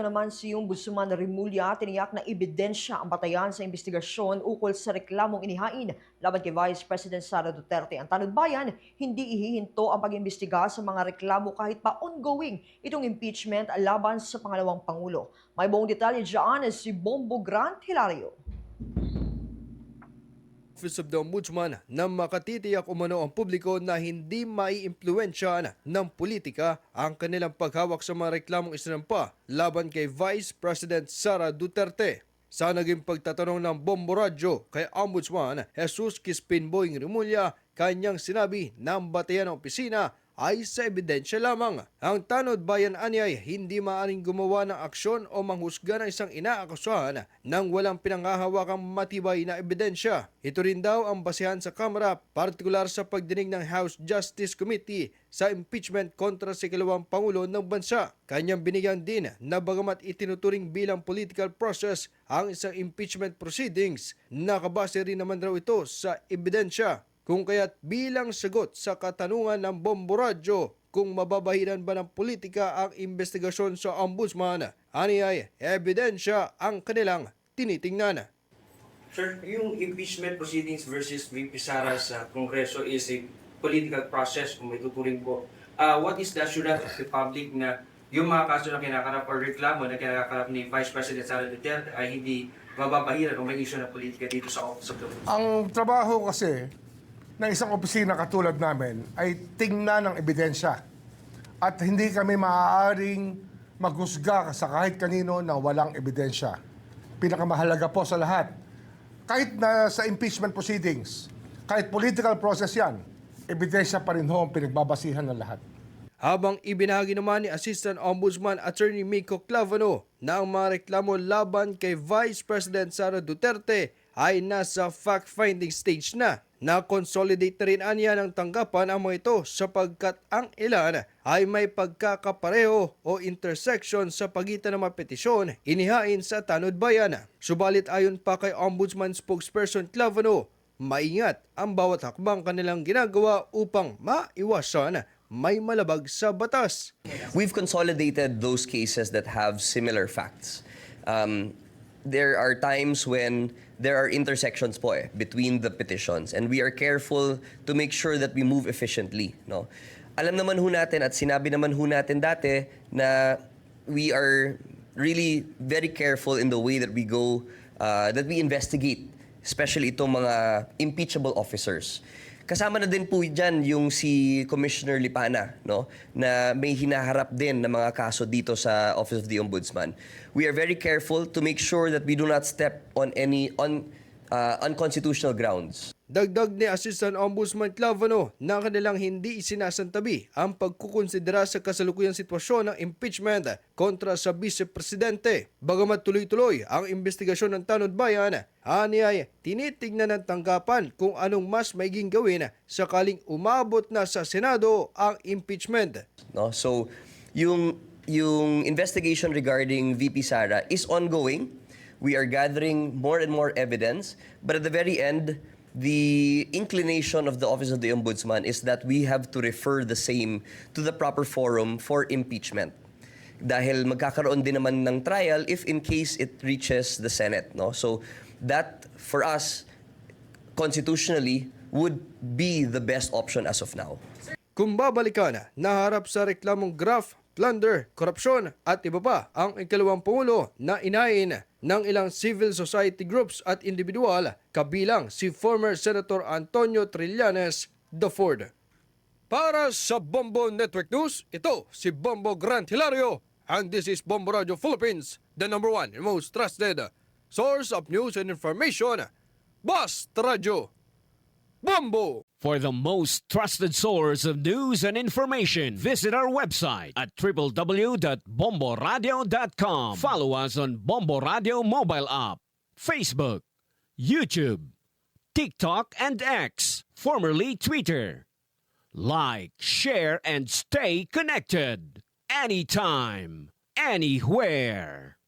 Naman si Ombudsman Rimulya tiniyak na ebidensya ang batayan sa investigasyon ukol sa reklamong inihain laban kay Vice President Sara Duterte. Ang Tanod Bayan, hindi ihihinto ang pag-imbestiga sa mga reklamo kahit pa ongoing itong impeachment laban sa pangalawang Pangulo. May buong detalye dyan si Bombo Grant Hilario. Office of the Ombudsman na makatitiyak umano ang publiko na hindi maiimpluwensyahan ng politika ang kanilang paghawak sa mga reklamong isinampa laban kay Vice President Sara Duterte. Sa naging pagtatanong ng Bombo Radyo kay Ombudsman Jesus Crispin Boying Rimulya, kanyang sinabi na ang batayan ng opisina ay sa ebidensya lamang. Ang Tanod Bayan anyay hindi maaaring gumawa ng aksyon o manghusga ng isang inaakusahan nang walang pinanghahawakang matibay na ebidensya. Ito rin daw ang basehan sa Kamara, partikular sa pagdinig ng House Justice Committee sa impeachment kontra sa ikalawang Pangulo ng bansa. Kanyang binigyan din na bagamat itinuturing bilang political process ang isang impeachment proceedings, nakabase rin naman raw ito sa ebidensya. Kung kaya't bilang sagot sa katanungan ng Bombo Radyo kung mababahiran ba ng politika ang investigasyon sa Ombudsman, aniyay ebidensya ang kanilang tinitingnan. Sir, yung impeachment proceedings versus VP Sara sa Kongreso is a political process kung may tuturing po. What is the assurance of the public na yung mga kaso na kinakarap or reklamo na kinakarap ni Vice President Sara Duterte ay hindi mababahiran o may issue na politika dito sa Office of the Ombudsman? Ang trabaho kasi ng isang opisina katulad namin ay tingnan ng ebidensya. At hindi kami maaaring maghusga sa kahit kanino na walang ebidensya. Pinakamahalaga po sa lahat, kahit na sa impeachment proceedings, kahit political process yan, ebidensya pa rin ho ang pinagbabasihan ng lahat. Habang ibinahagi naman ni Assistant Ombudsman Attorney Miko Clavano na ang mga reklamo laban kay Vice President Sara Duterte ay nasa fact-finding stage na. Na-consolidate na rin anya ng tanggapan ang mga ito sapagkat ang ilan ay may pagkakapareho o intersection sa pagitan ng mga petisyon inihain sa Tanod Bayan. Subalit ayon pa kay Ombudsman spokesperson Clavano, maingat ang bawat hakbang kanilang ginagawa upang maiwasan may malabag sa batas. We've consolidated those cases that have similar facts. There are times when there are intersections po between the petitions, and we are careful to make sure that we move efficiently. No? Alam naman ho natin at sinabi naman ho natin dati na we are really very careful in the way that we go, that we investigate, especially itong mga impeachable officers. Kasama na din po dyan yung si Commissioner Lipana, no? Na may hinaharap din na mga kaso dito sa Office of the Ombudsman. We are very careful to make sure that we do not step on any unconstitutional grounds. Dagdag ni Assistant Ombudsman Clavano na kanilang hindi isinasantabi ang pagkukonsidera sa kasalukuyang sitwasyon ng impeachment kontra sa Vice Presidente. Bagamat tuloy-tuloy ang investigasyon ng Tanod Bayan, aniyay tinitignan ng tanggapan kung anong mas maiging gawin sakaling umabot na sa Senado ang impeachment. No? So, yung investigation regarding VP Sara is ongoing. We are gathering more and more evidence, but at the very end, the inclination of the Office of the Ombudsman is that we have to refer the same to the proper forum for impeachment. Dahil magkakaroon din naman ng trial if in case it reaches the Senate. No? So that, for us, constitutionally, would be the best option as of now. Kung babalikan, naharap sa reklamong graft, plunder, korupsyon at iba pa ang ikalawang Pangulo na inain ng ilang civil society groups at individual kabilang si former Senator Antonio Trillanes IV. Para sa Bombo Network News, ito si Bombo Grant Hilario and this is Bombo Radio Philippines, the #1 and most trusted source of news and information. Basta Radio Bombo! For the most trusted source of news and information, visit our website at www.bomboradio.com. Follow us on Bombo Radio mobile app, Facebook, YouTube, TikTok, and X, formerly Twitter. Like, share, and stay connected. Anytime, anywhere.